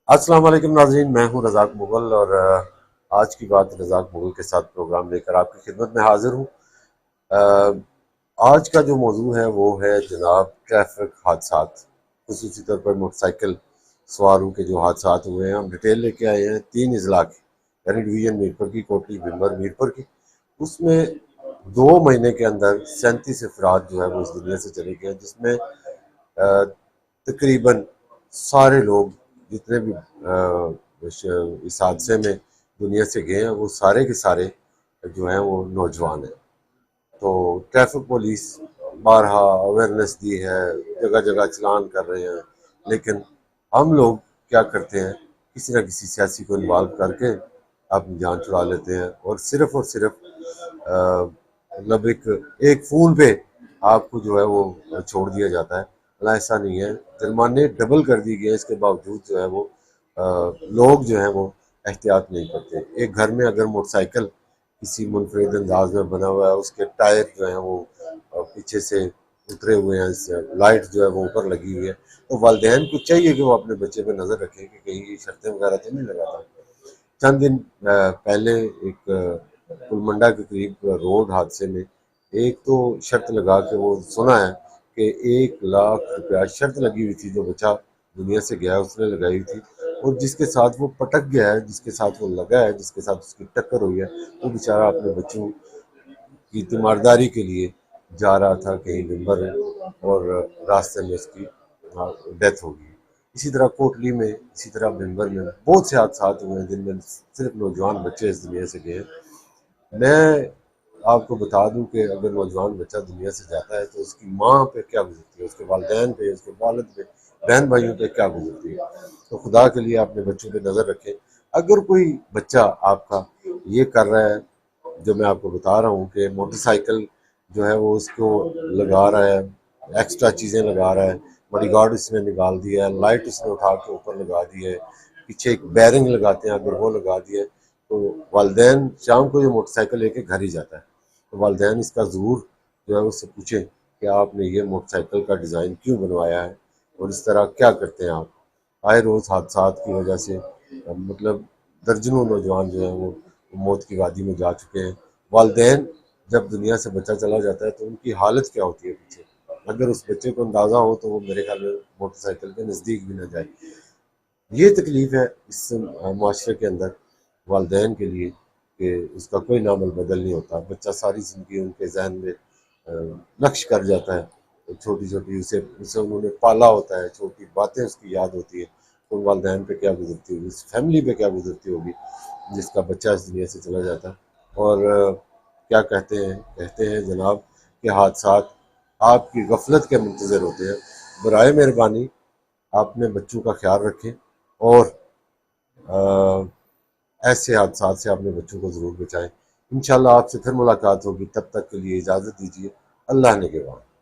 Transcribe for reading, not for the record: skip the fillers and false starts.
السلام علیکم ناظرین، میں ہوں رزاق مغل اور آج کی بات رزاق مغل کے ساتھ پروگرام لے کر آپ کی خدمت میں حاضر ہوں۔ آج کا جو موضوع ہے وہ ہے جناب ٹریفک حادثات، خصوصی طور پر موٹر سائیکل سواروں کے جو حادثات ہوئے ہیں۔ ہم ڈیٹیل لے کے آئے ہیں 3 اضلاع کی، یعنی ڈویژن میرپور کی، کوٹلی بھمبر میرپور کی۔ اس میں 2 مہینے کے اندر 37 افراد جو ہے وہ اس دنیا سے چلے گئے، جس میں تقریباً سارے لوگ جتنے بھی اس حادثے میں دنیا سے گئے ہیں وہ سارے کے سارے جو ہیں وہ نوجوان ہیں۔ تو ٹریفک پولیس بارہا اویئرنیس دی ہے، جگہ جگہ چلان کر رہے ہیں، لیکن ہم لوگ کیا کرتے ہیں، کسی نہ کسی سیاسی کو انوالو کر کے اپنی جان چھڑا لیتے ہیں، اور صرف مطلب ایک فون پہ آپ کو جو ہے وہ چھوڑ دیا جاتا ہے۔ اللہ ایسا نہیں ہے، جرمانے ڈبل کر دی گئے، اس کے باوجود جو ہے وہ لوگ جو ہیں وہ احتیاط نہیں کرتے۔ ایک گھر میں اگر موٹر سائیکل کسی منفرد انداز میں بنا ہوا ہے، اس کے ٹائر جو ہیں وہ پیچھے سے اترے ہوئے ہیں، لائٹ جو ہے وہ اوپر لگی ہوئی ہے، تو والدین کو چاہیے کہ وہ اپنے بچے پہ نظر رکھیں کہ کہیں یہ شرطیں وغیرہ تو نہیں لگاتا۔ چند دن پہلے ایک کلمنڈا کے قریب روڈ حادثے میں ایک تو شرط لگا کے وہ سنا ہے کہ 1,00,000 روپیہ شرط لگی ہوئی تھی، جو بچہ دنیا سے گیا اس نے لگائی تھی، اور جس کے ساتھ وہ پٹک گیا ہے، جس کے ساتھ وہ لگا ہے، جس کے ساتھ اس کی ٹکر ہوئی ہے، وہ بیچارہ اپنے بچوں کی تیمارداری کے لیے جا رہا تھا کہیں بھمبر، اور راستے میں اس کی ڈیتھ ہو گئی۔ اسی طرح کوٹلی میں، اسی طرح بھمبر میں بہت سے حادثات ہوئے ہیں جن میں صرف نوجوان بچے اس دنیا سے گئے ہیں۔ میں آپ کو بتا دوں کہ اگر نوجوان بچہ دنیا سے جاتا ہے تو اس کی ماں پہ کیا گزرتی ہے، اس کے والدین پہ، اس کے والد پہ، بہن بھائیوں پہ کیا گزرتی ہے۔ تو خدا کے لیے اپنے بچوں پہ نظر رکھیں۔ اگر کوئی بچہ آپ کا یہ کر رہا ہے جو میں آپ کو بتا رہا ہوں کہ موٹر سائیکل جو ہے وہ اس کو لگا رہا ہے، ایکسٹرا چیزیں لگا رہا ہے، بڑی گارڈ اس نے نکال دیا ہے، لائٹ اس نے اٹھا کے اوپر لگا دی ہے، پیچھے ایک بیرنگ لگاتے ہیں اگر وہ لگا دیا ہے، تو والدین شام کو یہ موٹر سائیکل لے کے گھر ہی جاتا ہے، تو والدین اس کا ضرور جو ہے اس سے پوچھیں کہ آپ نے یہ موٹر سائیکل کا ڈیزائن کیوں بنوایا ہے، اور اس طرح کیا کرتے ہیں آپ۔ آئے روز حادثات کی وجہ سے مطلب درجنوں نوجوان جو ہیں وہ موت کی وادی میں جا چکے ہیں۔ والدین جب دنیا سے بچہ چلا جاتا ہے تو ان کی حالت کیا ہوتی ہے پیچھے، اگر اس بچے کو اندازہ ہو تو وہ میرے خیال میں موٹر سائیکل کے نزدیک بھی نہ جائے۔ یہ تکلیف ہے اس معاشرے کے اندر والدین کے لیے کہ اس کا کوئی نام بدل نہیں ہوتا، بچہ ساری زندگی ان کے ذہن میں نقش کر جاتا ہے، چھوٹی چھوٹی اسے انہوں نے پالا ہوتا ہے، چھوٹی باتیں اس کی یاد ہوتی ہیں، تو والدین پہ کیا گزرتی ہوگی، اس فیملی پہ کیا گزرتی ہوگی جس کا بچہ اس دنیا سے چلا جاتا ہے۔ اور کیا کہتے ہیں جناب کہ حادثات آپ کی غفلت کے منتظر ہوتے ہیں۔ برائے مہربانی اپنے بچوں کا خیال رکھیں، اور ایسے حادثات سے اپنے بچوں کو ضرور بچائیں۔ انشاءاللہ آپ سے پھر ملاقات ہوگی، تب تک کے لیے اجازت دیجیے۔ اللہ نگہبان۔